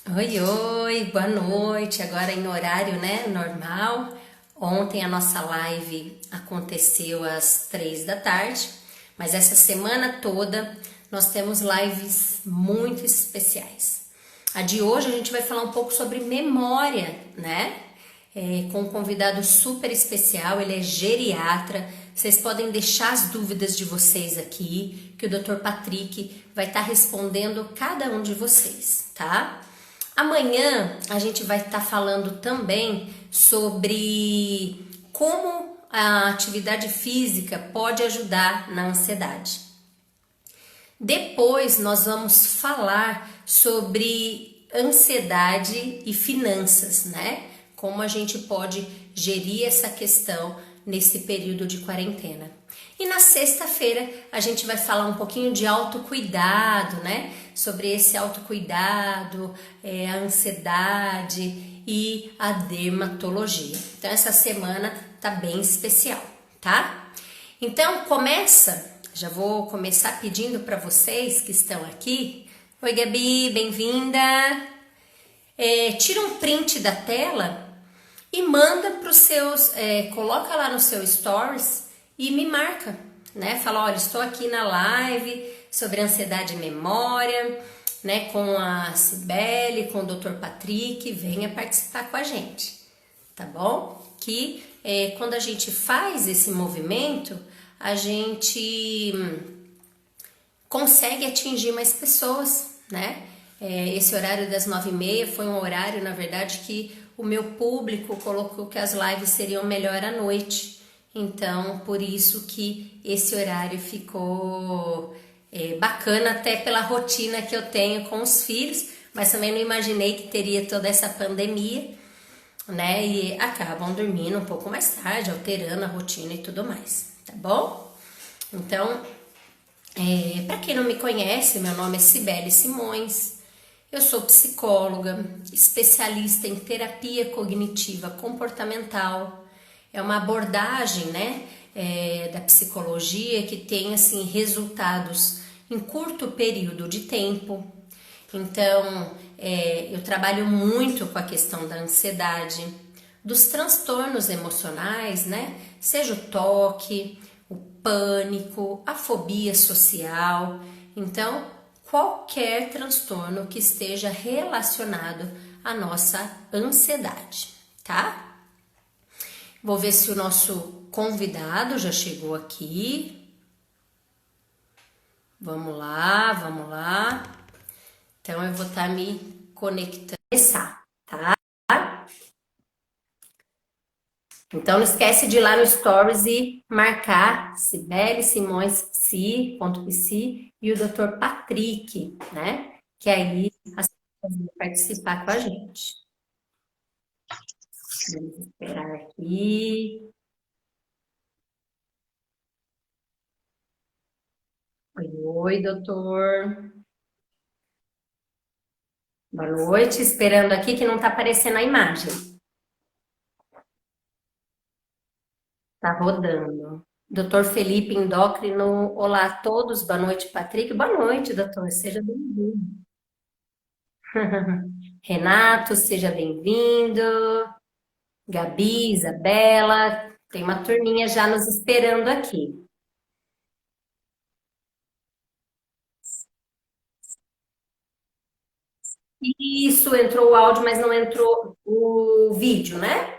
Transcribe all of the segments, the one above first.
Oi, oi, boa noite. Agora em horário, né, normal. Ontem a nossa live aconteceu às 3 da tarde, mas essa semana toda nós temos lives muito especiais. A de hoje a gente vai falar um pouco sobre memória, né? Com um convidado super especial, ele é geriatra. Vocês podem deixar as dúvidas de vocês aqui, que o Dr. Patrick vai estar respondendo cada um de vocês, tá? Amanhã a gente vai estar falando também sobre como a atividade física pode ajudar na ansiedade. Depois nós vamos falar sobre ansiedade e finanças, né? Como a gente pode gerir essa questão nesse período de quarentena. E na sexta-feira a gente vai falar um pouquinho de autocuidado, né? Sobre esse autocuidado, a ansiedade e a dermatologia. Então essa semana tá bem especial, tá? Então começa. Já vou começar pedindo para vocês que estão aqui. Oi, Gabi, bem-vinda. Tira um print da tela e manda para os seus, coloca lá no seu stories e me marca, né? Fala, olha, estou aqui na live sobre ansiedade e memória, né? Com a Cibele, com o Dr. Patrick, venha participar com a gente, tá bom? Que quando a gente faz esse movimento, a gente consegue atingir mais pessoas, né? Esse horário das 9h30 foi um horário, na verdade, que o meu público colocou que as lives seriam melhor à noite. Então, por isso que esse horário ficou bacana, até pela rotina que eu tenho com os filhos, mas também não imaginei que teria toda essa pandemia, né? E acabam dormindo um pouco mais tarde, alterando a rotina e tudo mais, tá bom? Então, para quem não me conhece, meu nome é Cibele Simões, eu sou psicóloga, especialista em terapia cognitiva comportamental. É uma abordagem, né, da psicologia que tem assim resultados em curto período de tempo. Então, eu trabalho muito com a questão da ansiedade, dos transtornos emocionais, né? Seja o toque, o pânico, a fobia social. Então, qualquer transtorno que esteja relacionado à nossa ansiedade, tá? Vou ver se o nosso convidado já chegou aqui. Vamos lá, vamos lá. Então, eu vou estar me conectando, tá? Então, não esquece de ir lá no Stories e marcar Cibele Simões Psi, e o Dr. Patrick, né? Que aí as pessoas vão participar com a gente. Vamos esperar aqui. Oi, oi, doutor. Boa noite. Esperando aqui que não está aparecendo a imagem. Tá rodando. Doutor Felipe Endócrino. Olá a todos. Boa noite, Patrick. Boa noite, doutor. Seja bem-vindo. Renato, seja bem-vindo. Gabi, Isabela, tem uma turminha já nos esperando aqui. Isso, entrou o áudio, mas não entrou o vídeo, né?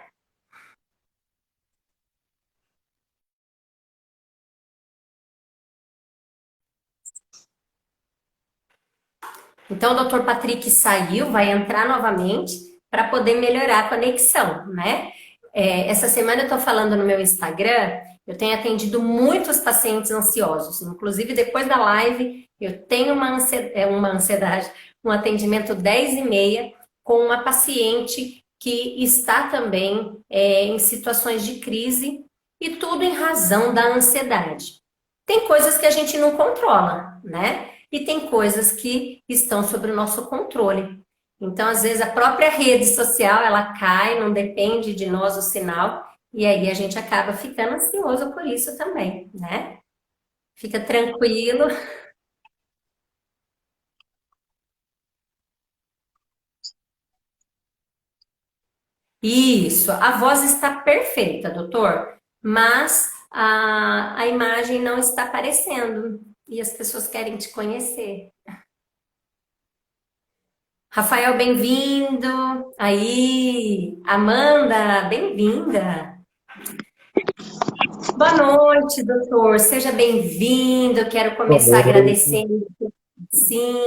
Então, o doutor Patrick saiu, vai entrar novamente para poder melhorar a conexão, né? Essa semana eu estou falando no meu Instagram, eu tenho atendido muitos pacientes ansiosos, inclusive depois da live, eu tenho uma ansiedade, um atendimento 10h30 com uma paciente que está também em situações de crise e tudo em razão da ansiedade. Tem coisas que a gente não controla, né? E tem coisas que estão sob o nosso controle. Então, às vezes, a própria rede social, ela cai, não depende de nós o sinal, e aí a gente acaba ficando ansioso por isso também, né? Fica tranquilo. Isso, a voz está perfeita, doutor, mas a imagem não está aparecendo e as pessoas querem te conhecer. Rafael, bem-vindo. Aí, Amanda, bem-vinda. Boa noite, doutor. Seja bem-vindo. Quero Boa começar noite. agradecendo, sim,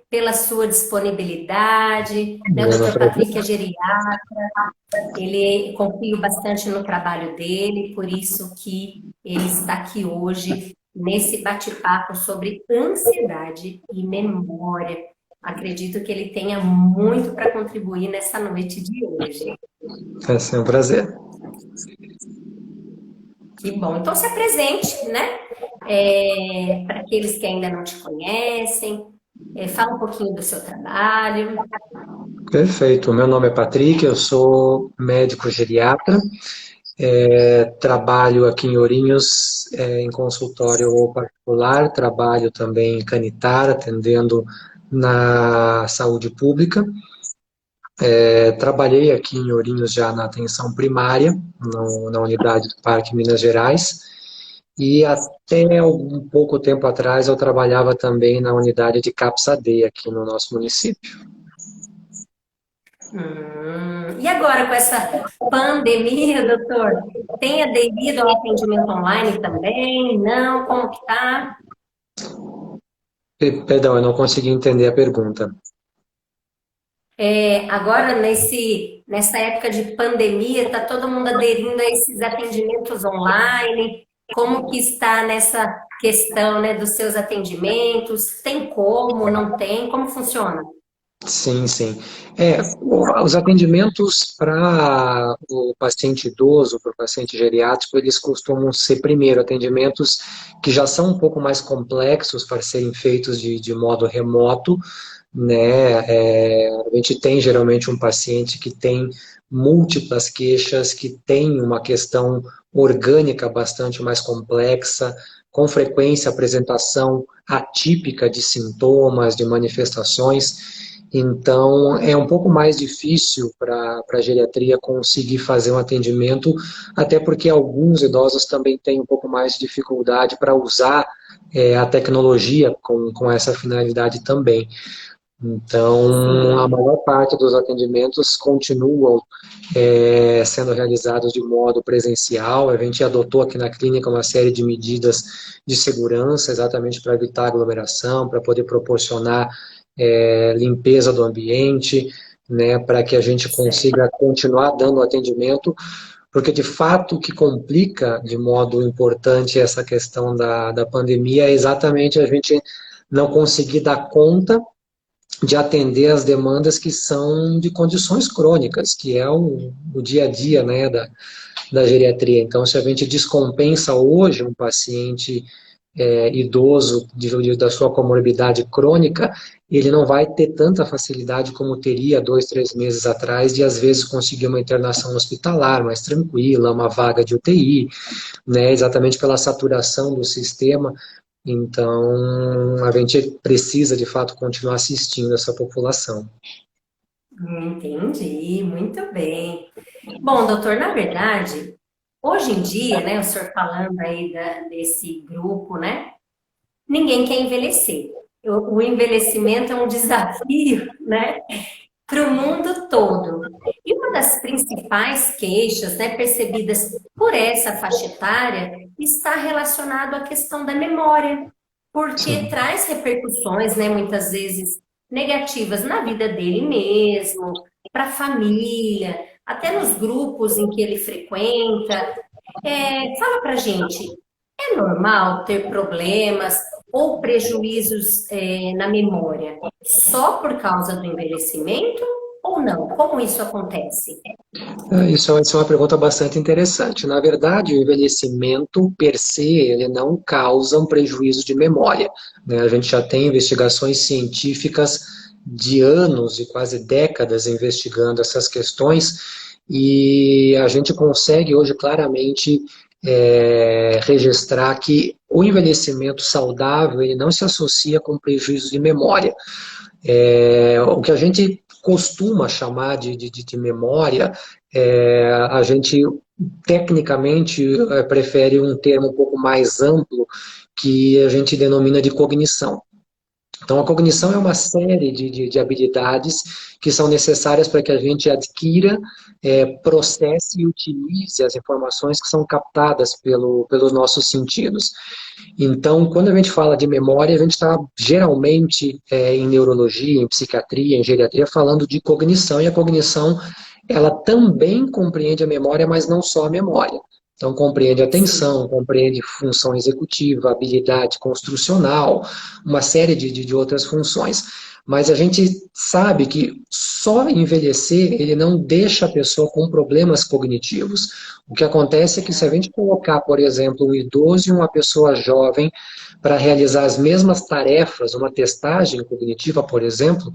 pela sua disponibilidade. Né? O Meu doutor Patrick é prazer. geriatra. Ele confio bastante no trabalho dele, por isso que ele está aqui hoje nesse bate-papo sobre ansiedade e memória. Acredito que ele tenha muito para contribuir nessa noite de hoje. É sempre um prazer. Que bom. Então se apresente, né? Para aqueles que ainda não te conhecem, fala um pouquinho do seu trabalho. Perfeito. Meu nome é Patrick, eu sou médico geriatra, trabalho aqui em Ourinhos, em consultório particular, trabalho também em Canitar, atendendo na saúde pública. Trabalhei aqui em Ourinhos já na atenção primária, na unidade do Parque Minas Gerais, e até algum pouco tempo atrás eu trabalhava também na unidade de Capsadeia aqui no nosso município. E agora com essa pandemia, doutor, tem aderido ao atendimento online também? Não? Como que tá? Perdão, eu não consegui entender a pergunta. Agora nessa época de pandemia, está todo mundo aderindo a esses atendimentos online? Como que está nessa questão, né, dos seus atendimentos? Tem como? Não tem? Como funciona? Sim, sim. Os atendimentos para o paciente idoso, para o paciente geriátrico, eles costumam ser, primeiro, atendimentos que já são um pouco mais complexos para serem feitos de modo remoto, né? A gente tem geralmente um paciente que tem múltiplas queixas, que tem uma questão orgânica bastante mais complexa, com frequência apresentação atípica de sintomas, de manifestações. Então, é um pouco mais difícil para a geriatria conseguir fazer um atendimento, até porque alguns idosos também têm um pouco mais de dificuldade para usar a tecnologia com essa finalidade também. Então, a Sim. maior parte dos atendimentos continuam sendo realizados de modo presencial. A gente adotou aqui na clínica uma série de medidas de segurança, exatamente para evitar aglomeração, para poder proporcionar limpeza do ambiente, né, para que a gente consiga continuar dando atendimento, porque de fato o que complica de modo importante essa questão da pandemia é exatamente a gente não conseguir dar conta de atender as demandas que são de condições crônicas, que é o dia a dia, né, da geriatria. Então, se a gente descompensa hoje um paciente idoso da sua comorbidade crônica, ele não vai ter tanta facilidade como teria 2, 3 meses atrás de, às vezes, conseguir uma internação hospitalar mais tranquila, uma vaga de UTI, né, exatamente pela saturação do sistema. Então, a gente precisa, de fato, continuar assistindo essa população. Entendi, muito bem. Bom, doutor, na verdade, hoje em dia, né, o senhor falando aí desse grupo, né, ninguém quer envelhecer. O envelhecimento é um desafio, né, para o mundo todo. E uma das principais queixas, né, percebidas por essa faixa etária está relacionado à questão da memória, porque Sim. traz repercussões, né, muitas vezes negativas na vida dele mesmo, para a família, até nos grupos em que ele frequenta. Fala para gente, é normal ter problemas ou prejuízos, na memória só por causa do envelhecimento ou não? Como isso acontece? Isso é uma pergunta bastante interessante. Na verdade, o envelhecimento per se, ele não causa um prejuízo de memória, né? A gente já tem investigações científicas de anos e quase décadas investigando essas questões e a gente consegue hoje claramente registrar que o envelhecimento saudável ele não se associa com prejuízo de memória. O que a gente costuma chamar de memória A gente, tecnicamente, prefere um termo um pouco mais amplo, que a gente denomina de cognição. Então, a cognição é uma série de habilidades que são necessárias para que a gente adquira, processe e utilize as informações que são captadas pelos nossos sentidos. Então, quando a gente fala de memória, a gente está geralmente em neurologia, em psiquiatria, em geriatria, falando de cognição, e a cognição ela também compreende a memória, mas não só a memória. Então, compreende Sim. atenção, compreende função executiva, habilidade construcional, uma série de outras funções. Mas a gente sabe que só envelhecer, ele não deixa a pessoa com problemas cognitivos. O que acontece é que se a gente colocar, por exemplo, um idoso e uma pessoa jovem para realizar as mesmas tarefas, uma testagem cognitiva, por exemplo,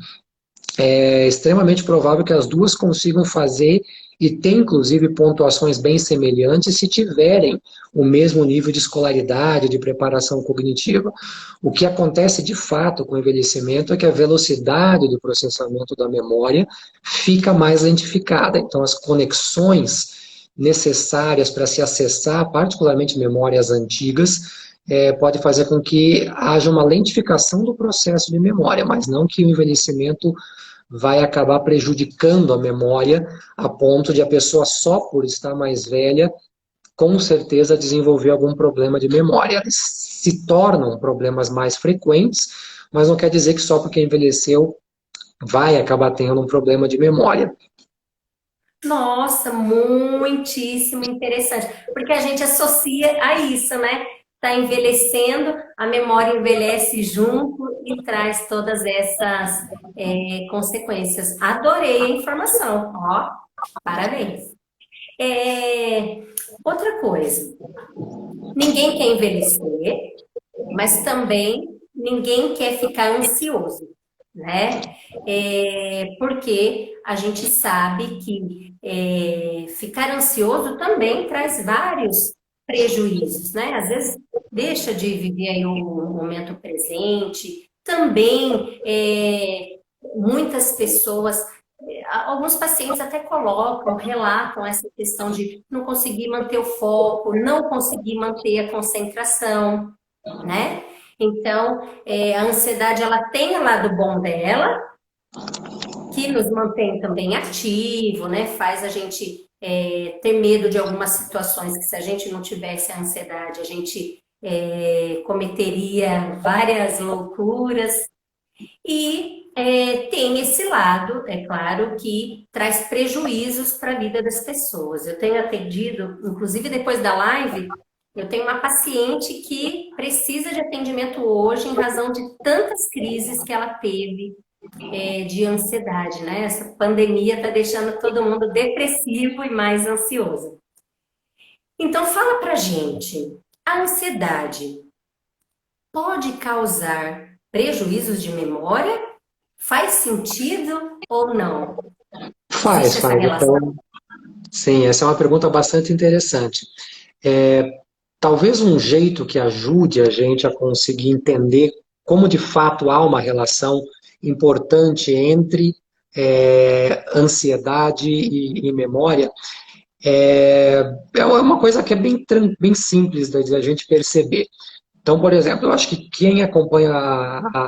é extremamente provável que as duas consigam fazer e ter, inclusive, pontuações bem semelhantes se tiverem o mesmo nível de escolaridade, de preparação cognitiva. O que acontece, de fato, com o envelhecimento é que a velocidade do processamento da memória fica mais lentificada. Então, as conexões necessárias para se acessar, particularmente memórias antigas, pode fazer com que haja uma lentificação do processo de memória, mas não que o envelhecimento vai acabar prejudicando a memória a ponto de a pessoa, só por estar mais velha, com certeza desenvolver algum problema de memória. Eles se tornam problemas mais frequentes, mas não quer dizer que só porque envelheceu vai acabar tendo um problema de memória. Nossa, muitíssimo interessante, porque a gente associa a isso, né? Tá envelhecendo, a memória envelhece junto e traz todas essas consequências. Adorei a informação, ó, parabéns. É, outra coisa, ninguém quer envelhecer, mas também ninguém quer ficar ansioso, né? Porque a gente sabe que ficar ansioso também traz vários prejuízos, né? Às vezes deixa de viver aí o momento presente, também muitas pessoas, alguns pacientes até colocam, relatam essa questão de não conseguir manter o foco, não conseguir manter a concentração, né? Então, a ansiedade, ela tem o lado bom dela, que nos mantém também ativo, né? Faz a gente ter medo de algumas situações que, se a gente não tivesse a ansiedade, a gente cometeria várias loucuras. E tem esse lado, é claro, que traz prejuízos para a vida das pessoas. Eu tenho atendido, inclusive depois da live, eu tenho uma paciente que precisa de atendimento hoje em razão de tantas crises que ela teve de ansiedade, né? Essa pandemia está deixando todo mundo depressivo e mais ansioso. Então, fala pra gente, a ansiedade pode causar prejuízos de memória? Faz sentido ou não? Faz, Existe essa faz. relação? Então, sim, essa é uma pergunta bastante interessante. Talvez um jeito que ajude a gente a conseguir entender como de fato há uma relação importante entre ansiedade e memória é uma coisa que é bem simples da gente perceber. Então, por exemplo, eu acho que quem acompanha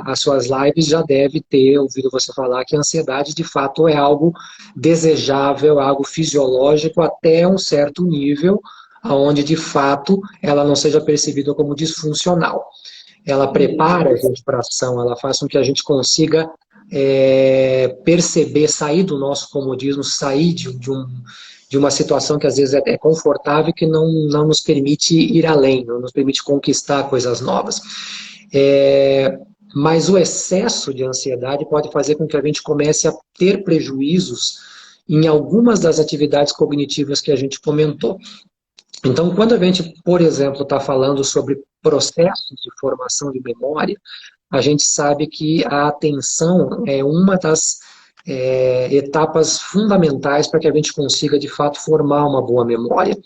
as suas lives já deve ter ouvido você falar que a ansiedade de fato é algo desejável, algo fisiológico até um certo nível, onde de fato ela não seja percebida como disfuncional. Ela prepara a Isso. gente para a ação, ela faz com que a gente consiga perceber, sair do nosso comodismo, sair de uma situação que às vezes é confortável e que não nos permite ir além, não nos permite conquistar coisas novas. Mas o excesso de ansiedade pode fazer com que a gente comece a ter prejuízos em algumas das atividades cognitivas que a gente comentou. Então, quando a gente, por exemplo, está falando sobre processos de formação de memória, a gente sabe que a atenção é uma das etapas fundamentais para que a gente consiga, de fato, formar uma boa memória.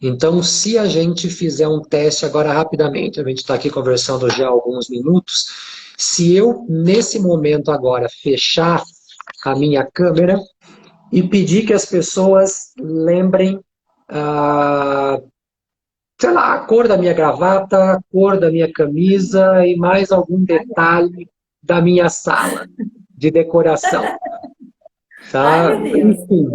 Então, se a gente fizer um teste agora rapidamente, a gente está aqui conversando já há alguns minutos, se eu, nesse momento agora, fechar a minha câmera e pedir que as pessoas lembrem, sei lá, a cor da minha gravata, a cor da minha camisa e mais algum detalhe da minha sala de decoração, Ai, tá? meu Deus. Enfim,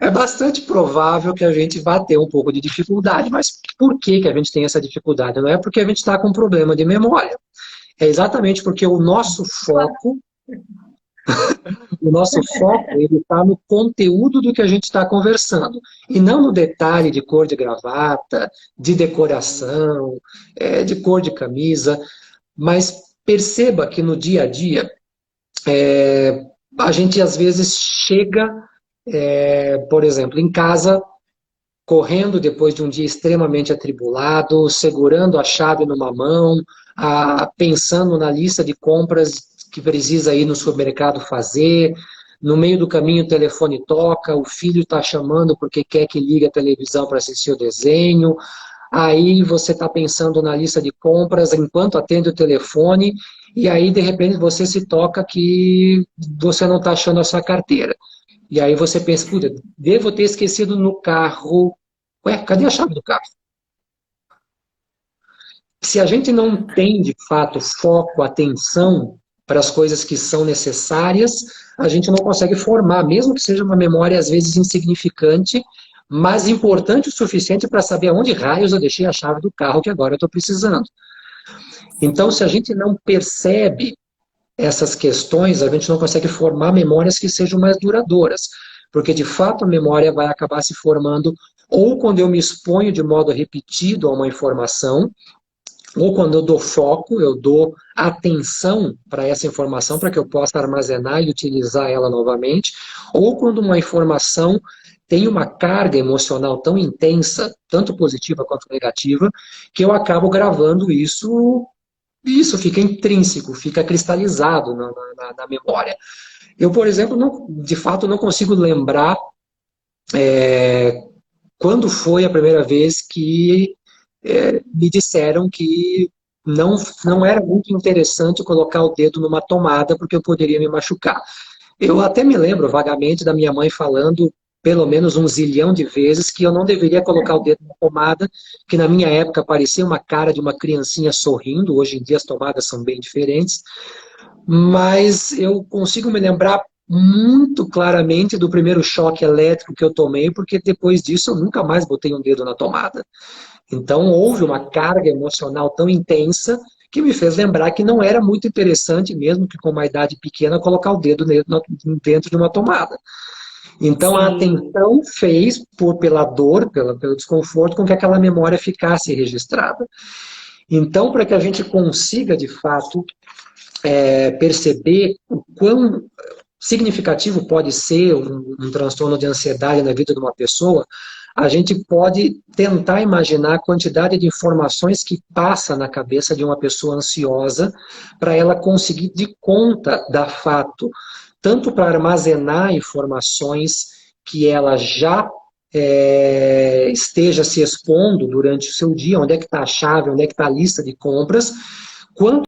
é bastante provável que a gente vá ter um pouco de dificuldade, mas por que que a gente tem essa dificuldade? Não é porque a gente está com problema de memória, é exatamente porque o nosso foco ele está no conteúdo do que a gente está conversando, e não no detalhe de cor de gravata, de decoração, de cor de camisa. Mas perceba que no dia a dia, a gente às vezes chega, por exemplo, em casa, correndo depois de um dia extremamente atribulado, segurando a chave numa mão, pensando na lista de compras que precisa ir no supermercado fazer. No meio do caminho o telefone toca, o filho está chamando porque quer que ligue a televisão para assistir o desenho. Aí você está pensando na lista de compras enquanto atende o telefone, e aí de repente você se toca que você não está achando a sua carteira. E aí você pensa, puta, devo ter esquecido no carro. Ué, cadê a chave do carro? Se a gente não tem, de fato, foco, atenção para as coisas que são necessárias, a gente não consegue formar, mesmo que seja uma memória, às vezes, insignificante, mas importante o suficiente para saber aonde raios eu deixei a chave do carro que agora eu estou precisando. Então, se a gente não percebe essas questões, a gente não consegue formar memórias que sejam mais duradouras, porque de fato a memória vai acabar se formando ou quando eu me exponho de modo repetido a uma informação, ou quando eu dou foco, eu dou atenção para essa informação para que eu possa armazenar e utilizar ela novamente, ou quando uma informação tem uma carga emocional tão intensa, tanto positiva quanto negativa, que eu acabo gravando isso. Isso fica intrínseco, fica cristalizado na memória. Eu, por exemplo, de fato não consigo lembrar quando foi a primeira vez que me disseram que não era muito interessante colocar o dedo numa tomada porque eu poderia me machucar. Eu até me lembro vagamente da minha mãe falando pelo menos um zilhão de vezes que eu não deveria colocar o dedo na tomada, que na minha época parecia uma cara de uma criancinha sorrindo. Hoje em dia as tomadas são bem diferentes, mas eu consigo me lembrar muito claramente do primeiro choque elétrico que eu tomei, porque depois disso eu nunca mais botei um dedo na tomada. Então houve uma carga emocional tão intensa que me fez lembrar que não era muito interessante, mesmo que com uma idade pequena, colocar o dedo dentro de uma tomada. Então a Sim. atenção fez, pela dor, pelo desconforto, com que aquela memória ficasse registrada. Então, para que a gente consiga, de fato, perceber o quão significativo pode ser um transtorno de ansiedade na vida de uma pessoa, a gente pode tentar imaginar a quantidade de informações que passa na cabeça de uma pessoa ansiosa para ela conseguir dar conta da fato, tanto para armazenar informações que ela já esteja se expondo durante o seu dia, onde é que está a chave, onde é que está a lista de compras, quanto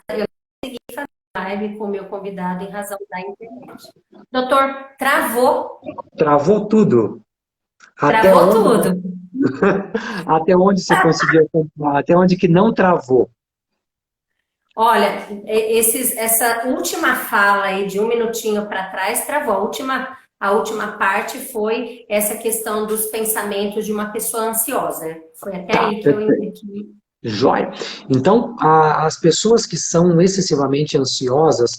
Eu consegui fazer live com o meu convidado em razão da internet. Doutor, travou, travou tudo. Até travou onde, tudo. até onde você conseguiu acompanhar? Até onde que não travou? Olha, essa última fala aí de um minutinho para trás travou. A última parte foi essa questão dos pensamentos de uma pessoa ansiosa. Foi até Tá, aí que eu entendi. joia. Então, as pessoas que são excessivamente ansiosas,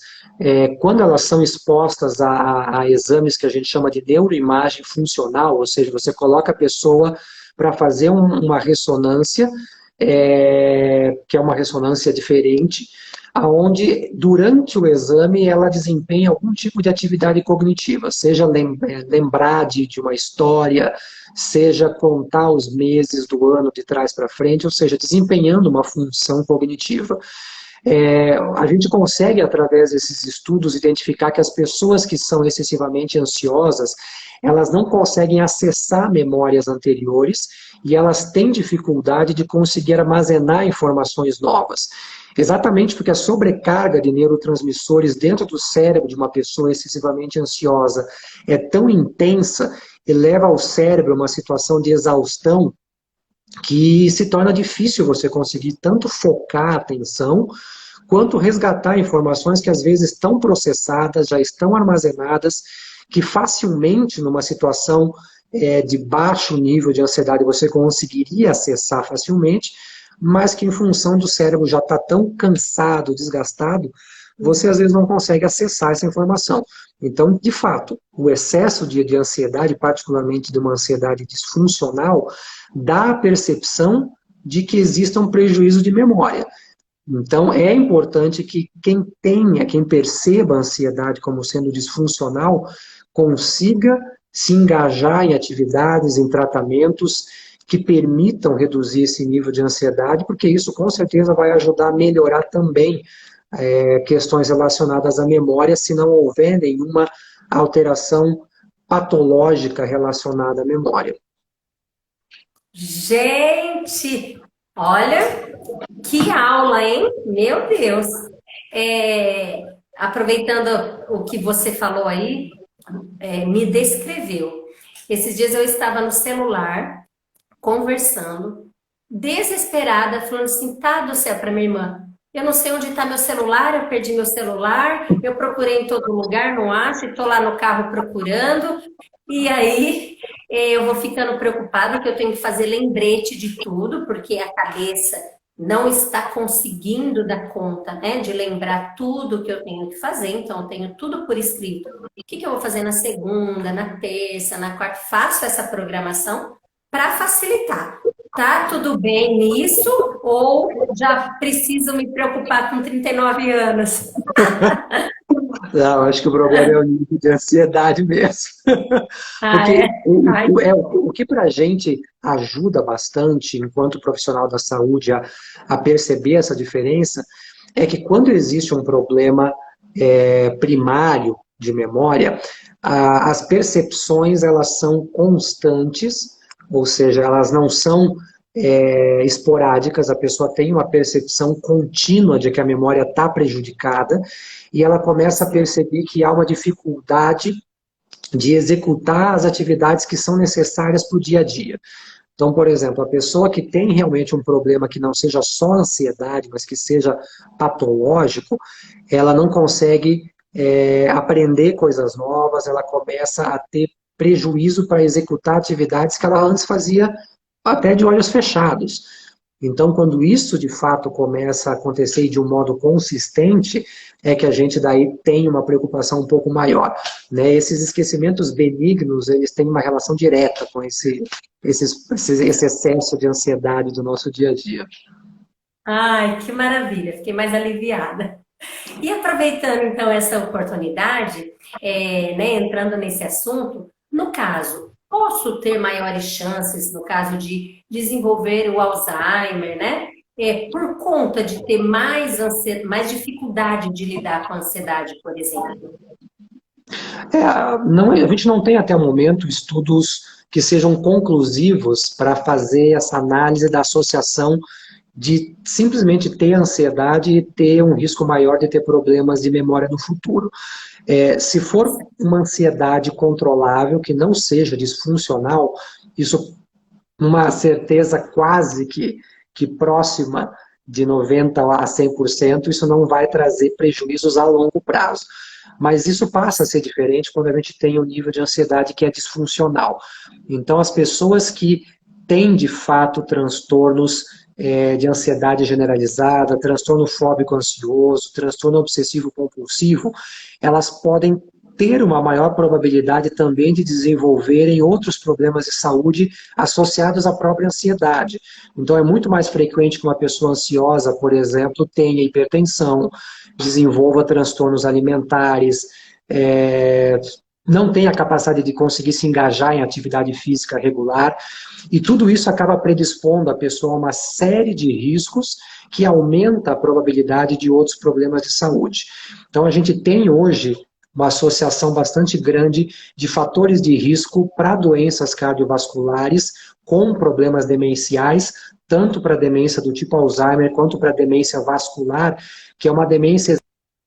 quando elas são expostas a exames que a gente chama de neuroimagem funcional, ou seja, você coloca a pessoa para fazer uma ressonância, que é uma ressonância diferente, aonde durante o exame ela desempenha algum tipo de atividade cognitiva, seja lembrar de uma história, seja contar os meses do ano de trás para frente, ou seja, desempenhando uma função cognitiva. A gente consegue, através desses estudos, identificar que as pessoas que são excessivamente ansiosas, elas não conseguem acessar memórias anteriores e elas têm dificuldade de conseguir armazenar informações novas. Exatamente porque a sobrecarga de neurotransmissores dentro do cérebro de uma pessoa excessivamente ansiosa é tão intensa e leva ao cérebro a uma situação de exaustão que se torna difícil você conseguir tanto focar a atenção, quanto resgatar informações que às vezes estão processadas, já estão armazenadas, que facilmente, numa situação de baixo nível de ansiedade, você conseguiria acessar facilmente, mas que em função do cérebro já estar tão cansado, desgastado, você às vezes não consegue acessar essa informação. Então, de fato, o excesso de ansiedade, particularmente de uma ansiedade disfuncional, dá a percepção de que exista um prejuízo de memória. Então, é importante que quem perceba a ansiedade como sendo disfuncional, consiga se engajar em atividades, em tratamentos que permitam reduzir esse nível de ansiedade, porque isso com certeza vai ajudar a melhorar também questões relacionadas à memória, se não houver nenhuma alteração patológica relacionada à memória. Gente, olha que aula, hein? Meu Deus! Aproveitando o que você falou aí, me descreveu. Esses dias eu estava no celular, conversando, desesperada, falando assim, tá do céu, para minha irmã. Eu não sei onde está meu celular, eu perdi meu celular, eu procurei em todo lugar, não acho, estou lá no carro procurando. E aí eu vou ficando preocupada que eu tenho que fazer lembrete de tudo, porque a cabeça não está conseguindo dar conta, né, de lembrar tudo que eu tenho que fazer, então eu tenho tudo por escrito. O que eu vou fazer na segunda, na terça, na quarta? Faço essa programação para facilitar. Tá tudo bem nisso ou já preciso me preocupar com 39 anos? Não, acho que o problema é o nível de ansiedade mesmo. Porque o que para a gente ajuda bastante, enquanto profissional da saúde, a perceber essa diferença, é que quando existe um problema primário de memória, as percepções elas são constantes, ou seja, elas não são esporádicas, a pessoa tem uma percepção contínua de que a memória está prejudicada e ela começa a perceber que há uma dificuldade de executar as atividades que são necessárias para o dia a dia. Então, por exemplo, a pessoa que tem realmente um problema que não seja só ansiedade, mas que seja patológico, ela não consegue aprender coisas novas, ela começa a ter prejuízo para executar atividades que ela antes fazia até de olhos fechados. Então, quando isso de fato começa a acontecer de um modo consistente, é que a gente daí tem uma preocupação um pouco maior, né? Esses esquecimentos benignos, eles têm uma relação direta com esse excesso de ansiedade do nosso dia a dia. Ai, que maravilha, fiquei mais aliviada. E aproveitando então essa oportunidade, né, entrando nesse assunto, no caso, posso ter maiores chances, no caso de desenvolver o Alzheimer, né? Por conta de ter mais dificuldade de lidar com a ansiedade, por exemplo. A gente não tem até o momento estudos que sejam conclusivos para fazer essa análise da associação de simplesmente ter ansiedade e ter um risco maior de ter problemas de memória no futuro. Se for uma ansiedade controlável, que não seja disfuncional, isso uma certeza quase que próxima de 90% a 100%, isso não vai trazer prejuízos a longo prazo. Mas isso passa a ser diferente quando a gente tem um nível de ansiedade que é disfuncional. Então, as pessoas que têm, de fato, transtornos de ansiedade generalizada, transtorno fóbico ansioso, transtorno obsessivo compulsivo, elas podem ter uma maior probabilidade também de desenvolverem outros problemas de saúde associados à própria ansiedade. Então, é muito mais frequente que uma pessoa ansiosa, por exemplo, tenha hipertensão, desenvolva transtornos alimentares, não tenha a capacidade de conseguir se engajar em atividade física regular, e tudo isso acaba predispondo a pessoa a uma série de riscos que aumenta a probabilidade de outros problemas de saúde. Então, a gente tem hoje uma associação bastante grande de fatores de risco para doenças cardiovasculares com problemas demenciais, tanto para demência do tipo Alzheimer quanto para demência vascular, que é uma demência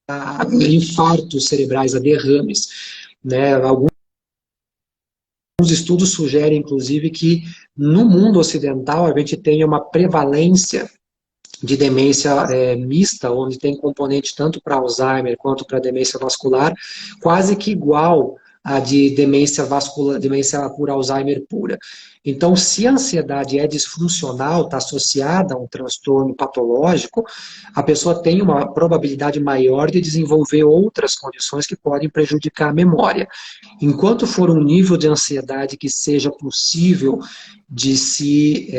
a infartos cerebrais, a derrames, né? Alguns estudos sugerem, inclusive, que no mundo ocidental a gente tem uma prevalência de demência mista, onde tem componente tanto para Alzheimer quanto para demência vascular, quase que igual a de demência vascular, demência por Alzheimer pura. Então, se a ansiedade é disfuncional, está associada a um transtorno patológico, a pessoa tem uma probabilidade maior de desenvolver outras condições que podem prejudicar a memória. Enquanto for um nível de ansiedade que seja possível de se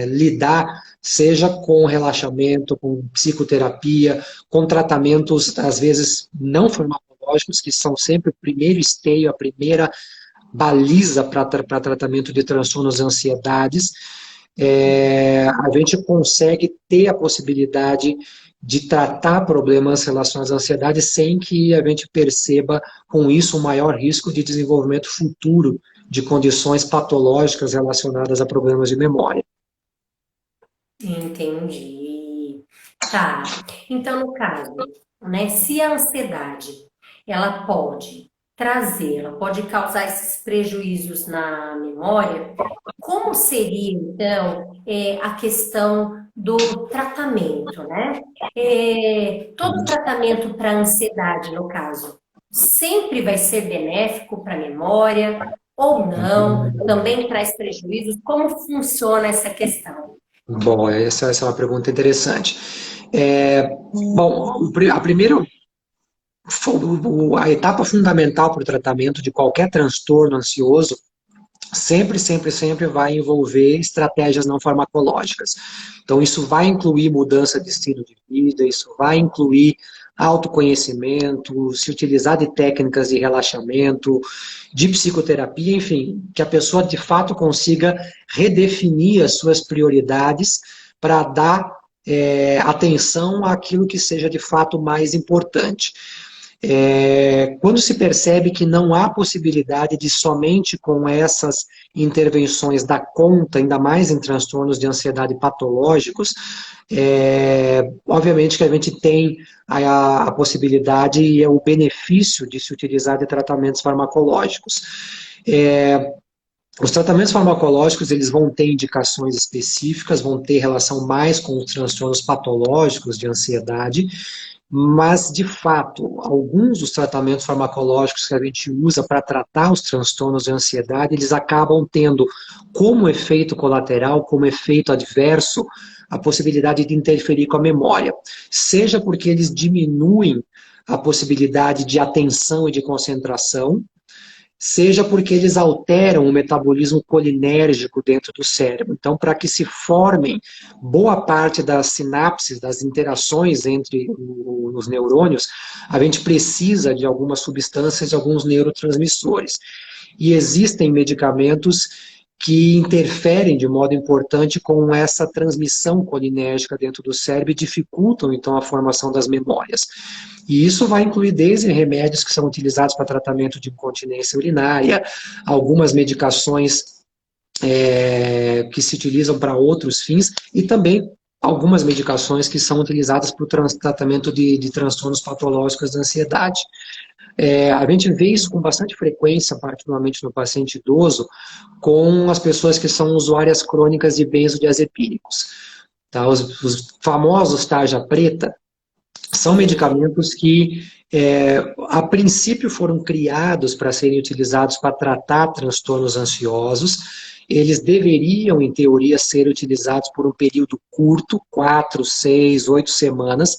lidar, seja com relaxamento, com psicoterapia, com tratamentos, às vezes, não farmacológicos, que são sempre o primeiro esteio, a primeira baliza para tratamento de transtornos e ansiedades, a gente consegue ter a possibilidade de tratar problemas relacionados à ansiedade sem que a gente perceba com isso um maior risco de desenvolvimento futuro de condições patológicas relacionadas a problemas de memória. Entendi. Tá. Então, no caso, né, se a ansiedade, ela pode trazer, ela pode causar esses prejuízos na memória, como seria, então, a questão do tratamento, né? Todo tratamento para ansiedade, no caso, sempre vai ser benéfico para a memória ou não? Também traz prejuízos? Como funciona essa questão? Bom, essa é uma pergunta interessante. Bom, a etapa fundamental para o tratamento de qualquer transtorno ansioso sempre vai envolver estratégias não farmacológicas. Então, isso vai incluir mudança de estilo de vida, isso vai incluir autoconhecimento, se utilizar de técnicas de relaxamento, de psicoterapia, enfim, que a pessoa de fato consiga redefinir as suas prioridades para dar atenção àquilo que seja de fato mais importante. Quando se percebe que não há possibilidade de somente com essas intervenções dar conta, ainda mais em transtornos de ansiedade patológicos, obviamente que a gente tem a possibilidade e o benefício de se utilizar de tratamentos farmacológicos. Os tratamentos farmacológicos, eles vão ter indicações específicas, vão ter relação mais com os transtornos patológicos de ansiedade, mas, de fato, alguns dos tratamentos farmacológicos que a gente usa para tratar os transtornos de ansiedade, eles acabam tendo como efeito colateral, como efeito adverso, a possibilidade de interferir com a memória. Seja porque eles diminuem a possibilidade de atenção e de concentração, seja porque eles alteram o metabolismo colinérgico dentro do cérebro. Então, para que se formem boa parte das sinapses, das interações entre os neurônios, a gente precisa de algumas substâncias, de alguns neurotransmissores. E existem medicamentos que interferem de modo importante com essa transmissão colinérgica dentro do cérebro e dificultam, então, a formação das memórias. E isso vai incluir desde remédios que são utilizados para tratamento de incontinência urinária, algumas medicações que se utilizam para outros fins, e também algumas medicações que são utilizadas para o tratamento de transtornos patológicos da ansiedade. A gente vê isso com bastante frequência, particularmente no paciente idoso, com as pessoas que são usuárias crônicas de benzodiazepínicos. Tá? Os famosos tarja preta são medicamentos que, a princípio, foram criados para serem utilizados para tratar transtornos ansiosos. Eles deveriam, em teoria, ser utilizados por um período curto, 4, 6, 8 semanas,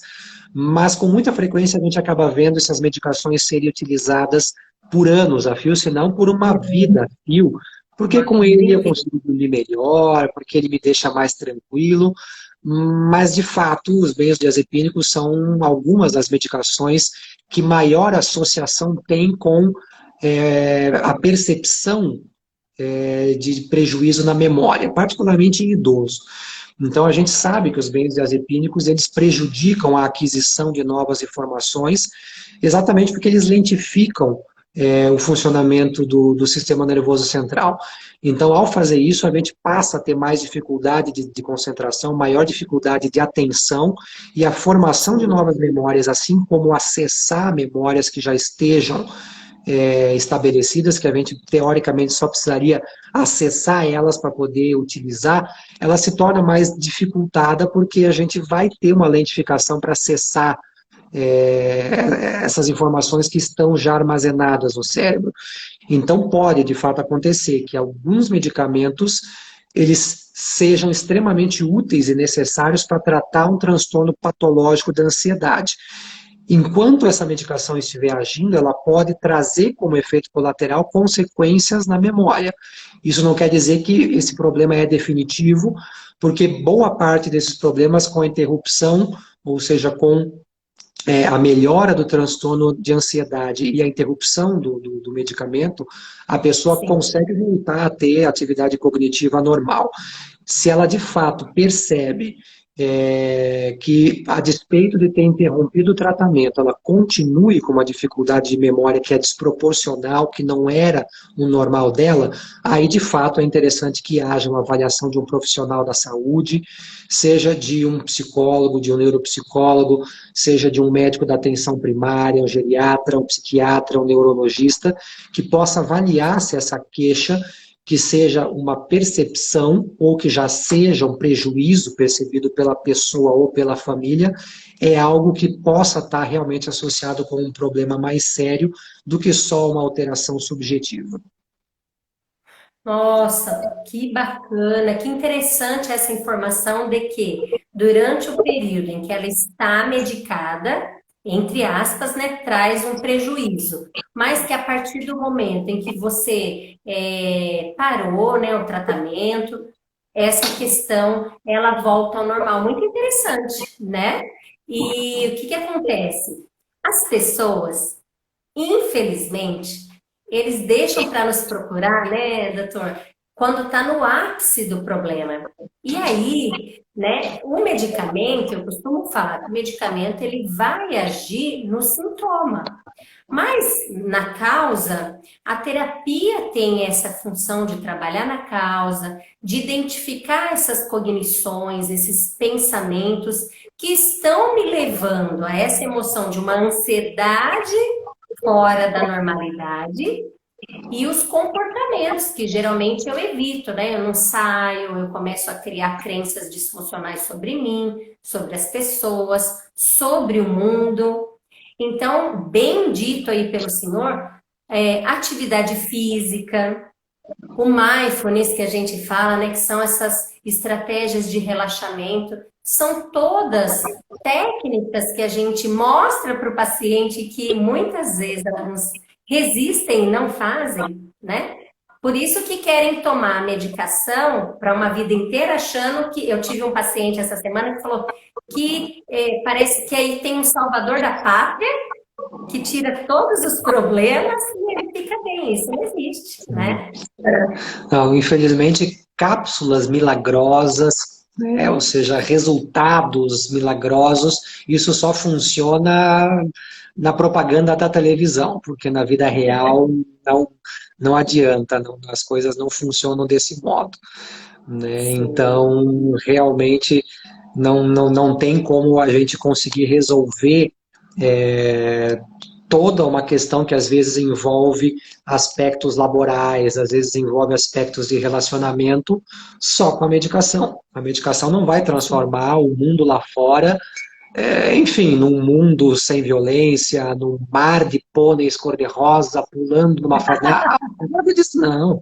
mas com muita frequência a gente acaba vendo essas medicações serem utilizadas por anos a fio, senão por uma vida a fio, porque com ele eu consigo dormir melhor, porque ele me deixa mais tranquilo, mas de fato os benzodiazepínicos são algumas das medicações que maior associação tem com a percepção de prejuízo na memória, particularmente em idoso. Então, a gente sabe que os benzodiazepínicos, eles prejudicam a aquisição de novas informações, exatamente porque eles lentificam o funcionamento do sistema nervoso central. Então, ao fazer isso, a gente passa a ter mais dificuldade de concentração, maior dificuldade de atenção, e a formação de novas memórias, assim como acessar memórias que já estejam estabelecidas, que a gente teoricamente só precisaria acessar elas para poder utilizar, ela se torna mais dificultada porque a gente vai ter uma lentificação para acessar essas informações que estão já armazenadas no cérebro. Então pode, de fato, acontecer que alguns medicamentos eles sejam extremamente úteis e necessários para tratar um transtorno patológico da ansiedade. Enquanto essa medicação estiver agindo, ela pode trazer como efeito colateral consequências na memória. Isso não quer dizer que esse problema é definitivo, porque boa parte desses problemas com a interrupção, ou seja, com a melhora do transtorno de ansiedade e a interrupção do medicamento, a pessoa Sim. consegue voltar a ter atividade cognitiva normal. Se ela de fato percebe que, a despeito de ter interrompido o tratamento, ela continue com uma dificuldade de memória que é desproporcional, que não era o normal dela, aí de fato é interessante que haja uma avaliação de um profissional da saúde, seja de um psicólogo, de um neuropsicólogo, seja de um médico da atenção primária, um geriatra, um psiquiatra, um neurologista, que possa avaliar se essa queixa, que seja uma percepção ou que já seja um prejuízo percebido pela pessoa ou pela família, é algo que possa estar realmente associado com um problema mais sério do que só uma alteração subjetiva. Nossa, que bacana, que interessante essa informação de que durante o período em que ela está medicada, entre aspas, né, traz um prejuízo, mas que a partir do momento em que você parou, né, o tratamento, essa questão ela volta ao normal. Muito interessante, né? E o que que acontece? As pessoas infelizmente, eles deixam para nos procurar, né, doutor, quando está no ápice do problema. E aí, né, o medicamento, eu costumo falar que o medicamento ele vai agir no sintoma, mas na causa, a terapia tem essa função de trabalhar na causa, de identificar essas cognições, esses pensamentos que estão me levando a essa emoção de uma ansiedade fora da normalidade e os comportamentos que geralmente eu evito, né? Eu não saio, eu começo a criar crenças disfuncionais sobre mim, sobre as pessoas, sobre o mundo. Então, bem dito aí pelo senhor, atividade física, o mindfulness que a gente fala, né, que são essas estratégias de relaxamento, são todas técnicas que a gente mostra para o paciente que muitas vezes alguns resistem e não fazem, né? Por isso que querem tomar a medicação para uma vida inteira, achando que... Eu tive um paciente essa semana que falou que parece que aí tem um salvador da pátria que tira todos os problemas e ele fica bem. Isso não existe, né? Não, infelizmente, cápsulas milagrosas, né, ou seja, resultados milagrosos, isso só funciona na propaganda da televisão, porque na vida real não adianta, as coisas não funcionam desse modo. Né? Então, realmente, não tem como a gente conseguir resolver toda uma questão que às vezes envolve aspectos laborais, às vezes envolve aspectos de relacionamento, só com a medicação. A medicação não vai transformar o mundo lá fora, enfim, num mundo sem violência, num mar de pôneis cor-de-rosa pulando numa favela. Nada disso, não.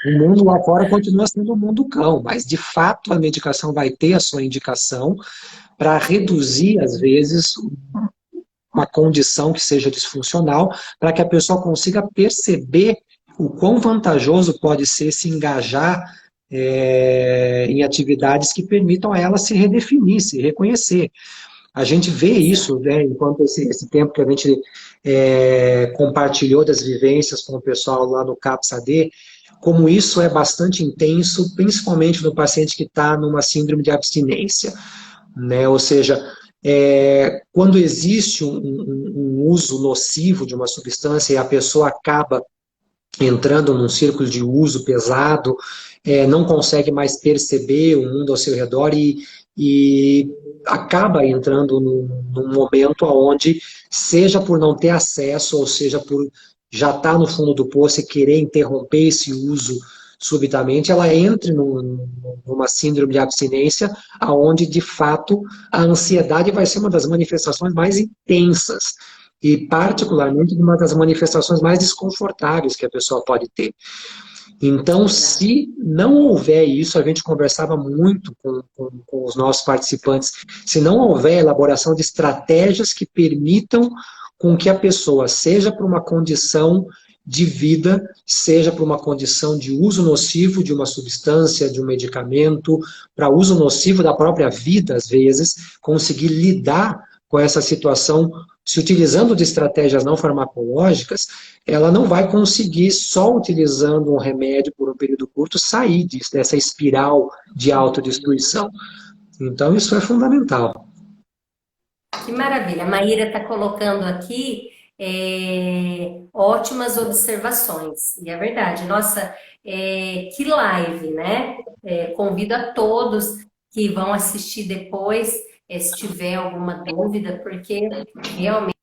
O mundo lá fora continua sendo um mundo cão, mas de fato a medicação vai ter a sua indicação para reduzir, às vezes, uma condição que seja disfuncional, para que a pessoa consiga perceber o quão vantajoso pode ser se engajar em atividades que permitam a ela se redefinir, se reconhecer. A gente vê isso, né, enquanto esse tempo que a gente compartilhou das vivências com o pessoal lá no CAPS-AD, como isso é bastante intenso, principalmente no paciente que está numa síndrome de abstinência, né? Ou seja, quando existe um uso nocivo de uma substância e a pessoa acaba entrando num círculo de uso pesado, não consegue mais perceber o mundo ao seu redor e acaba entrando num momento onde, seja por não ter acesso, ou seja por já estar no fundo do poço e querer interromper esse uso subitamente, ela entre numa síndrome de abstinência, aonde de fato a ansiedade vai ser uma das manifestações mais intensas e particularmente uma das manifestações mais desconfortáveis que a pessoa pode ter. Então, se não houver isso, a gente conversava muito com os nossos participantes, se não houver elaboração de estratégias que permitam com que a pessoa, seja por uma condição de vida, seja por uma condição de uso nocivo de uma substância, de um medicamento, para uso nocivo da própria vida, às vezes, conseguir lidar com essa situação, se utilizando de estratégias não farmacológicas, ela não vai conseguir, só utilizando um remédio por um período curto, sair dessa espiral de autodestruição. Então, isso é fundamental. Que maravilha. A Maíra está colocando aqui ótimas observações. E é verdade. Nossa, que live, né? Convido a todos que vão assistir depois, se tiver alguma dúvida, porque realmente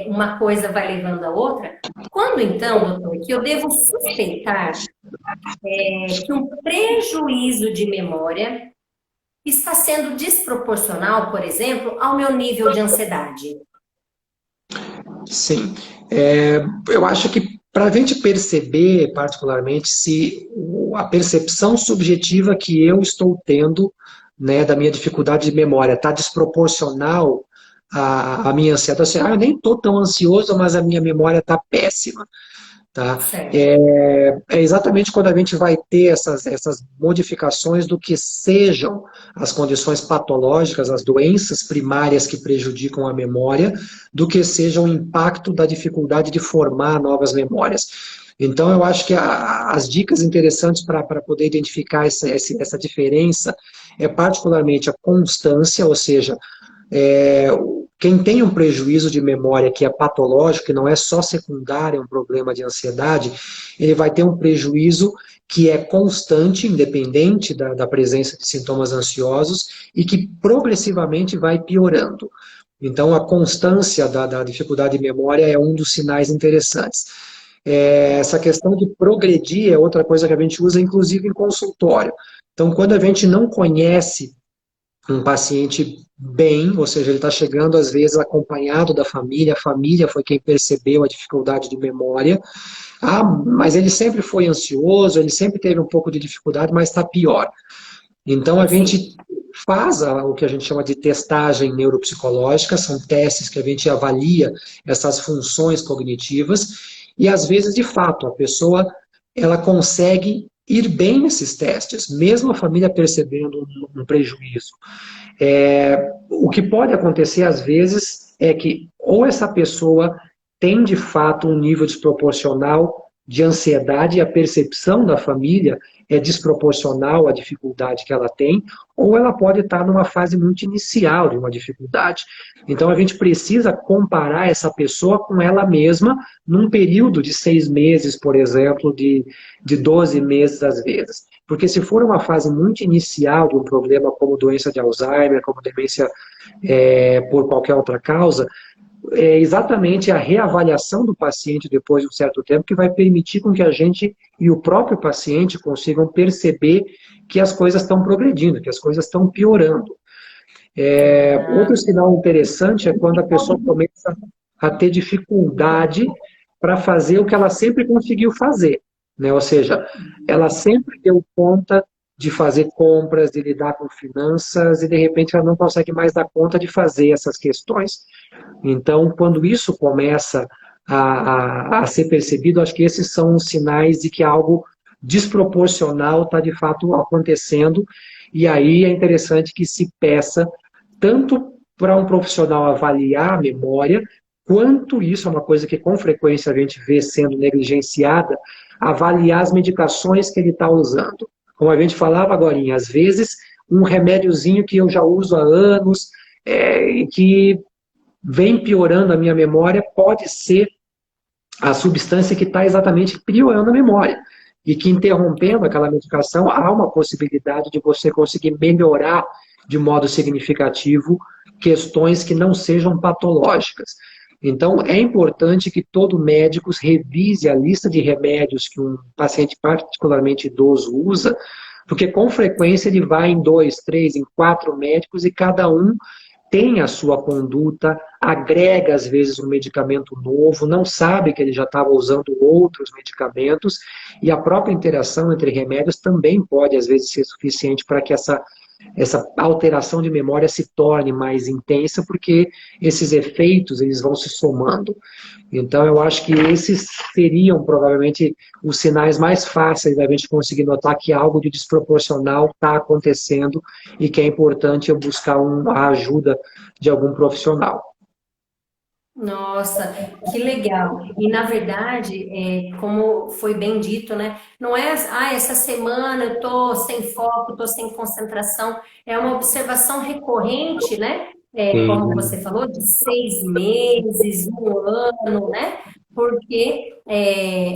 uma coisa vai levando a outra. Quando então, doutor, que eu devo suspeitar que um prejuízo de memória está sendo desproporcional, por exemplo, ao meu nível de ansiedade? Sim. Eu acho que para a gente perceber, particularmente, se a percepção subjetiva que eu estou tendo, né, da minha dificuldade de memória está desproporcional à minha ansiedade, assim, eu nem estou tão ansioso, mas a minha memória está péssima. Tá? Certo. É exatamente quando a gente vai ter essas modificações do que sejam as condições patológicas, as doenças primárias que prejudicam a memória, do que seja o impacto da dificuldade de formar novas memórias. Então, eu acho que as dicas interessantes para poder identificar essa diferença é particularmente a constância, ou seja, quem tem um prejuízo de memória que é patológico, que não é só secundário, é um problema de ansiedade, ele vai ter um prejuízo que é constante, independente da presença de sintomas ansiosos, e que progressivamente vai piorando. Então, a constância da dificuldade de memória é um dos sinais interessantes. Essa questão de progredir é outra coisa que a gente usa, inclusive, em consultório. Então, quando a gente não conhece um paciente bem, ou seja, ele está chegando às vezes acompanhado da família, a família foi quem percebeu a dificuldade de memória, mas ele sempre foi ansioso, ele sempre teve um pouco de dificuldade, mas está pior. Então a gente faz o que a gente chama de testagem neuropsicológica, são testes que a gente avalia essas funções cognitivas, e às vezes, de fato, a pessoa ela consegue ir bem nesses testes, mesmo a família percebendo um prejuízo. O que pode acontecer às vezes é que ou essa pessoa tem de fato um nível desproporcional de ansiedade e a percepção da família é desproporcional à dificuldade que ela tem, ou ela pode estar numa fase muito inicial de uma dificuldade. Então a gente precisa comparar essa pessoa com ela mesma num período de 6 meses, por exemplo, de 12 meses às vezes. Porque se for uma fase muito inicial de um problema como doença de Alzheimer, como demência por qualquer outra causa, é exatamente a reavaliação do paciente depois de um certo tempo que vai permitir com que a gente e o próprio paciente consigam perceber que as coisas estão progredindo, que as coisas estão piorando. Outro sinal interessante é quando a pessoa começa a ter dificuldade para fazer o que ela sempre conseguiu fazer, né? Ou seja, ela sempre deu conta de fazer compras, de lidar com finanças, e de repente ela não consegue mais dar conta de fazer essas questões. Então, quando isso começa a ser percebido, acho que esses são os sinais de que algo desproporcional está de fato acontecendo, e aí é interessante que se peça tanto para um profissional avaliar a memória, quanto isso é uma coisa que com frequência a gente vê sendo negligenciada, avaliar as medicações que ele está usando. Como a gente falava agora, às vezes um remédiozinho que eu já uso há anos, e que vem piorando a minha memória, pode ser a substância que está exatamente piorando a memória. E que interrompendo aquela medicação, há uma possibilidade de você conseguir melhorar de modo significativo questões que não sejam patológicas. Então, é importante que todo médico revise a lista de remédios que um paciente particularmente idoso usa, porque com frequência ele vai em 2, 3, em 4 médicos e cada um tem a sua conduta, agrega às vezes um medicamento novo, não sabe que ele já estava usando outros medicamentos, e a própria interação entre remédios também pode às vezes ser suficiente para que essa alteração de memória se torne mais intensa, porque esses efeitos eles vão se somando. Então eu acho que esses seriam provavelmente os sinais mais fáceis da gente conseguir notar que algo de desproporcional está acontecendo e que é importante eu buscar a ajuda de algum profissional. Nossa, que legal. E na verdade, como foi bem dito, né? Não é, essa semana eu tô sem foco, tô sem concentração. É uma observação recorrente, né? Como você falou, de 6 meses, um ano, né? Porque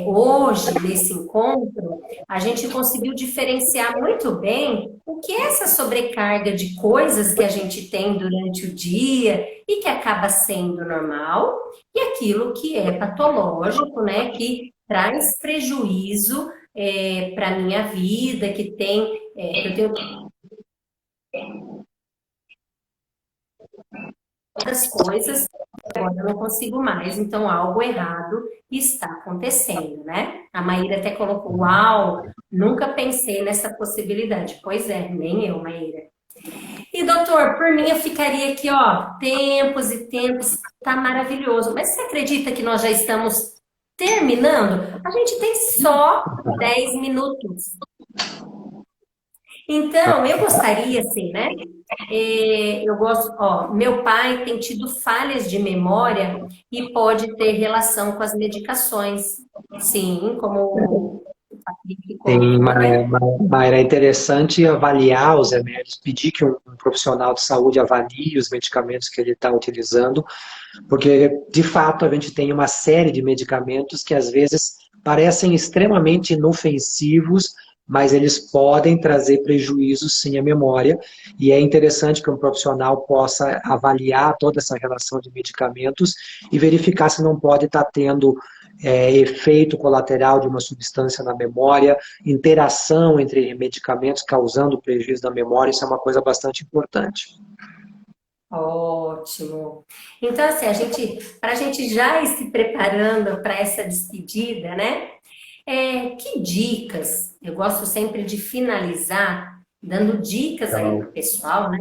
hoje, nesse encontro, a gente conseguiu diferenciar muito bem o que é essa sobrecarga de coisas que a gente tem durante o dia e que acaba sendo normal, e aquilo que é patológico, né, que traz prejuízo para a minha vida, que tem, eu tenho outras coisas, agora eu não consigo mais, então algo errado está acontecendo, né? A Maíra até colocou, uau, nunca pensei nessa possibilidade. Pois é, nem eu, Maíra. E, doutor, por mim eu ficaria aqui, ó, tempos e tempos, tá maravilhoso. Mas você acredita que nós já estamos terminando? A gente tem só 10 minutos. Então, eu gostaria, assim, né? Eu gosto, ó, meu pai tem tido falhas de memória e pode ter relação com as medicações. Sim, como o Patrick Tem, colocou, né? Mayra, é interessante avaliar os remédios, pedir que um profissional de saúde avalie os medicamentos que ele está utilizando, porque, de fato, a gente tem uma série de medicamentos que, às vezes, parecem extremamente inofensivos, mas eles podem trazer prejuízos, sim, à memória, e é interessante que um profissional possa avaliar toda essa relação de medicamentos e verificar se não pode estar tendo efeito colateral de uma substância na memória, interação entre medicamentos causando prejuízo na memória, isso é uma coisa bastante importante. Ótimo. Então, assim, para a gente já ir se preparando para essa despedida, né? Que dicas? Eu gosto sempre de finalizar dando dicas aí para o pessoal, né?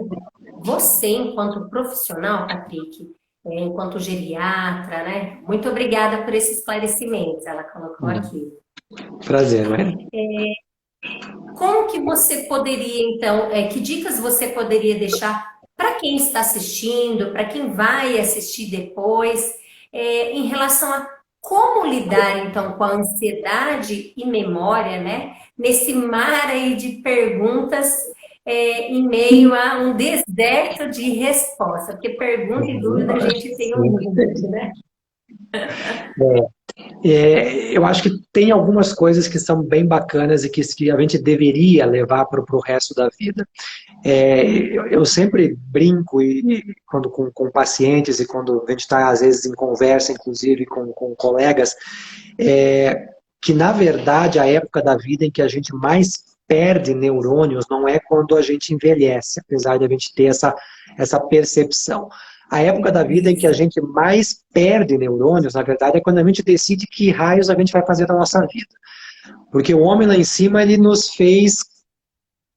Você, enquanto profissional, Patrick, enquanto geriatra, né? Muito obrigada por esse esclarecimento, ela colocou aqui. Prazer, né? Como que você poderia, então, que dicas você poderia deixar para quem está assistindo, para quem vai assistir depois, em relação a como lidar, então, com a ansiedade e memória, né? Nesse mar aí de perguntas, em meio a um deserto de resposta, porque pergunta e dúvida a gente tem um monte, né? Eu acho que tem algumas coisas que são bem bacanas e que a gente deveria levar para o resto da vida. Eu sempre brinco quando com pacientes e quando a gente está, às vezes, em conversa, inclusive com colegas, que, na verdade, a época da vida em que a gente mais perde neurônios não é quando a gente envelhece, apesar de a gente ter essa percepção. A época da vida em que a gente mais perde neurônios, na verdade, é quando a gente decide que raios a gente vai fazer da nossa vida. Porque o homem lá em cima, ele nos fez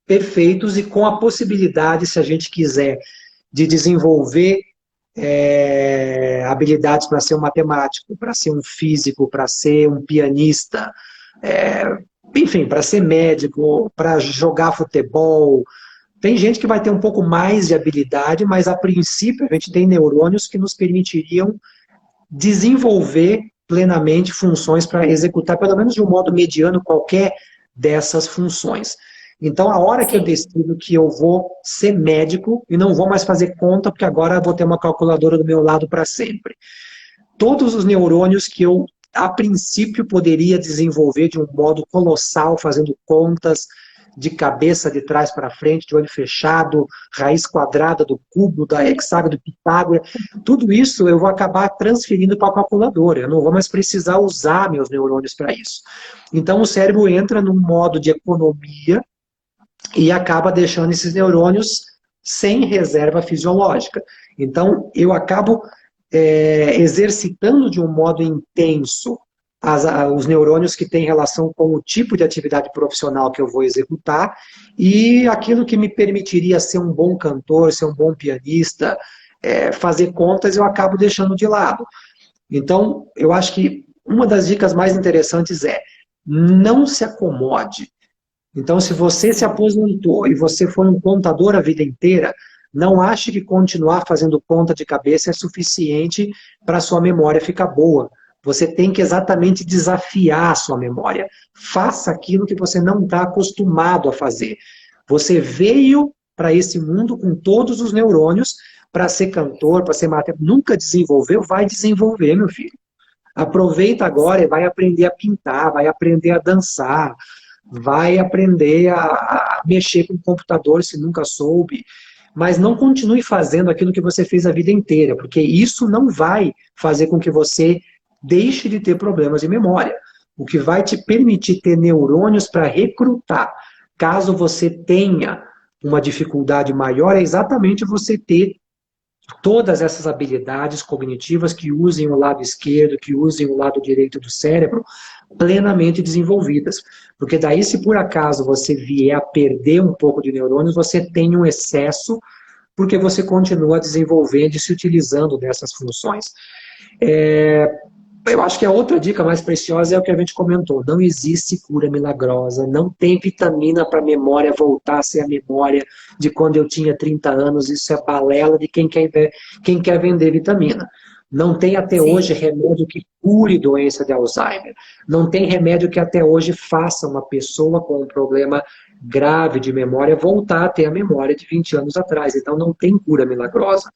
perfeitos e com a possibilidade, se a gente quiser, de desenvolver habilidades para ser um matemático, para ser um físico, para ser um pianista, é, enfim, para ser médico, para jogar futebol. Tem gente que vai ter um pouco mais de habilidade, mas a princípio a gente tem neurônios que nos permitiriam desenvolver plenamente funções para executar, pelo menos de um modo mediano, qualquer dessas funções. Então, a hora que eu Sim. decido que eu vou ser médico e não vou mais fazer conta, porque agora eu vou ter uma calculadora do meu lado para sempre. Todos os neurônios que eu, a princípio, poderia desenvolver de um modo colossal, fazendo contas de cabeça de trás para frente, de olho fechado, raiz quadrada do cubo, da hexágono do Pitágoras, tudo isso eu vou acabar transferindo para a calculadora. Eu não vou mais precisar usar meus neurônios para isso. Então, o cérebro entra num modo de economia e acaba deixando esses neurônios sem reserva fisiológica. Então, eu acabo exercitando de um modo intenso os neurônios que têm relação com o tipo de atividade profissional que eu vou executar e aquilo que me permitiria ser um bom cantor, ser um bom pianista, fazer contas, eu acabo deixando de lado. Então, eu acho que uma das dicas mais interessantes é não se acomode. Então, se você se Sim. aposentou e você foi um contador a vida inteira, não ache que continuar fazendo conta de cabeça é suficiente para a sua memória ficar boa. Você tem que exatamente desafiar a sua memória. Faça aquilo que você não está acostumado a fazer. Você veio para esse mundo com todos os neurônios para ser cantor, para ser matemático. Nunca desenvolveu, vai desenvolver, meu filho. Aproveita agora e vai aprender a pintar, vai aprender a dançar, vai aprender a mexer com o computador se nunca soube, mas não continue fazendo aquilo que você fez a vida inteira, porque isso não vai fazer com que você deixe de ter problemas de memória. O que vai te permitir ter neurônios para recrutar, caso você tenha uma dificuldade maior, é exatamente você ter todas essas habilidades cognitivas que usem o lado esquerdo, que usem o lado direito do cérebro, plenamente desenvolvidas. Porque daí, se por acaso você vier a perder um pouco de neurônios, você tem um excesso, porque você continua desenvolvendo e se utilizando dessas funções. Eu acho que a outra dica mais preciosa é o que a gente comentou. Não existe cura milagrosa, não tem vitamina para a memória voltar a ser a memória de quando eu tinha 30 anos. Isso é balela de quem quer vender vitamina. Não tem até hoje Sim. remédio que cure doença de Alzheimer. Não tem remédio que até hoje faça uma pessoa com um problema grave de memória voltar a ter a memória de 20 anos atrás. Então não tem cura milagrosa.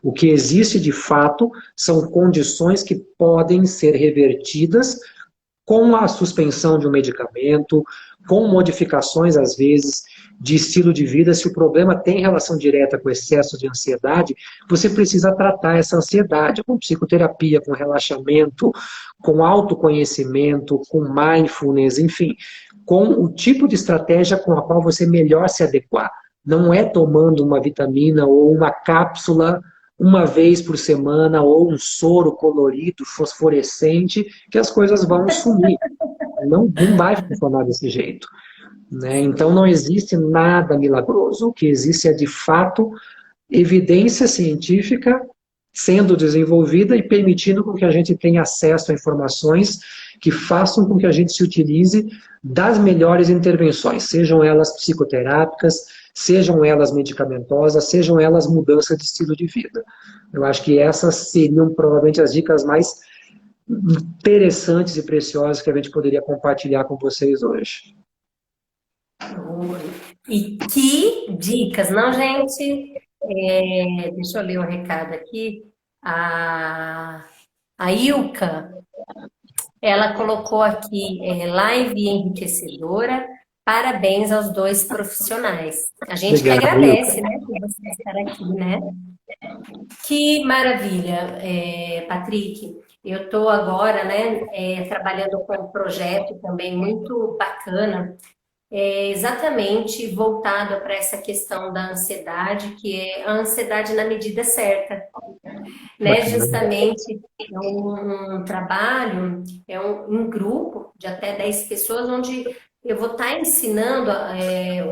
O que existe de fato são condições que podem ser revertidas com a suspensão de um medicamento, com modificações, às vezes, de estilo de vida. Se o problema tem relação direta com excesso de ansiedade, você precisa tratar essa ansiedade com psicoterapia, com relaxamento, com autoconhecimento, com mindfulness, enfim, com o tipo de estratégia com a qual você melhor se adequar. Não é tomando uma vitamina ou uma cápsula uma vez por semana ou um soro colorido, fosforescente, que as coisas vão sumir. Não vai funcionar desse jeito. Né? Então não existe nada milagroso. O que existe é, de fato, evidência científica sendo desenvolvida e permitindo com que a gente tenha acesso a informações que façam com que a gente se utilize das melhores intervenções, sejam elas psicoterápicas, sejam elas medicamentosas, sejam elas mudança de estilo de vida. Eu acho que essas seriam provavelmente as dicas mais interessantes e preciosas que a gente poderia compartilhar com vocês hoje. E que dicas, não, gente? Deixa eu ler o recado aqui. A, a Ilka, ela colocou aqui, live enriquecedora. Parabéns aos dois profissionais. A gente que Obrigado, Ilka. agradece, né, por você estar aqui, né? Que maravilha, Patrick. Eu estou agora, né, trabalhando com um projeto também muito bacana, exatamente voltado para essa questão da ansiedade, que é a ansiedade na medida certa, né? Bacana. Justamente é um trabalho, um grupo de até 10 pessoas, onde eu vou estar ensinando,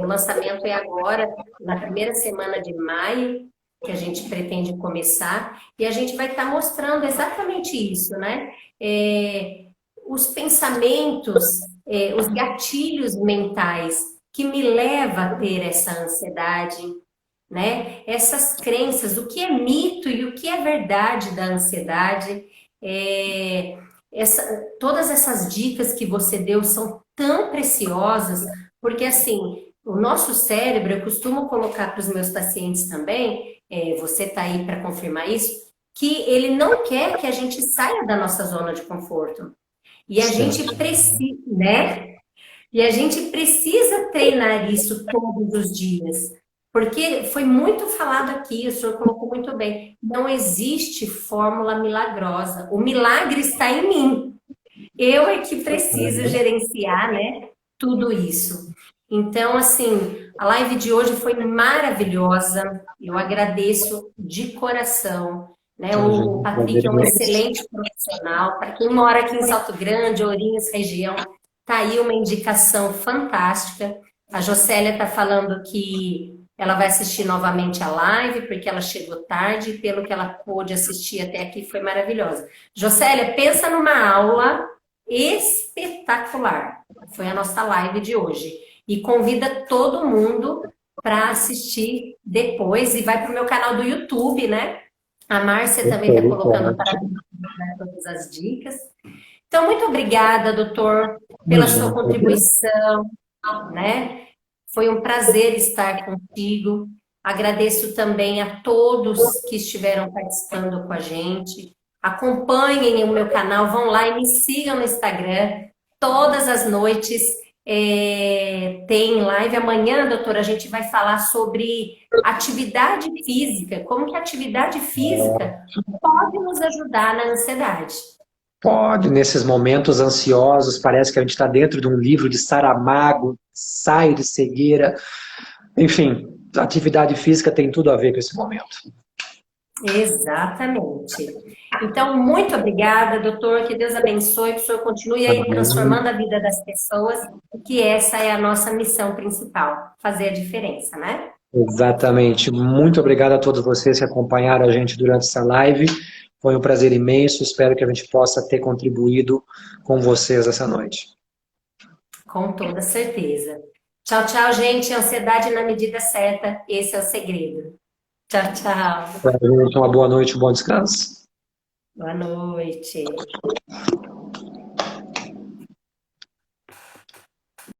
o lançamento é agora, na primeira semana de maio, que a gente pretende começar, e a gente vai estar mostrando exatamente isso, né? É, os pensamentos, os gatilhos mentais que me levam a ter essa ansiedade, né? Essas crenças, o que é mito e o que é verdade da ansiedade. É, todas essas dicas que você deu são tão preciosas, porque assim, o nosso cérebro, eu costumo colocar para os meus pacientes também, você está aí para confirmar isso, que ele não quer que a gente saia da nossa zona de conforto. E a gente Certo. precisa, né? E a gente precisa treinar isso todos os dias, porque foi muito falado aqui, o senhor colocou muito bem, não existe fórmula milagrosa. O milagre está em mim. Eu é que preciso Uhum. gerenciar, né, tudo isso. Então, assim, a live de hoje foi maravilhosa. Eu agradeço de coração, né? O Imagina, prazer Patrick é um imenso. excelente profissional. Para quem mora aqui em Salto Grande, Ourinhos, região, tá aí uma indicação fantástica. A Josélia está falando que ela vai assistir novamente a live, porque ela chegou tarde, e pelo que ela pôde assistir até aqui, foi maravilhosa. Josélia, pensa numa aula espetacular. Foi a nossa live de hoje. E convida todo mundo para assistir depois e vai para o meu canal do YouTube, né? A Márcia também está Perfeito, colocando para ótimo. todas as dicas. Então, muito obrigada, doutor, pela sua Imagina, prazer. contribuição, né? Foi um prazer estar contigo. Agradeço também a todos que estiveram participando com a gente. Acompanhem o meu canal, vão lá e me sigam no Instagram. Todas as noites tem live. Amanhã, doutora, a gente vai falar sobre atividade física, como que a atividade física pode nos ajudar na ansiedade. Pode, nesses momentos ansiosos, parece que a gente está dentro de um livro de Saramago, saio de cegueira. Enfim, a atividade física tem tudo a ver com esse momento. Exatamente. Então, muito obrigada, doutor. Que Deus abençoe, que o senhor continue aí transformando a vida das pessoas, que essa é a nossa missão principal, fazer a diferença, né? Exatamente. Muito obrigado a todos vocês que acompanharam a gente durante essa live. Foi um prazer imenso. Espero que a gente possa ter contribuído com vocês essa noite. Com toda certeza. Tchau, tchau, gente. Ansiedade na medida certa, esse é o segredo. Tchau, tchau. Uma boa noite, um bom descanso. Boa noite.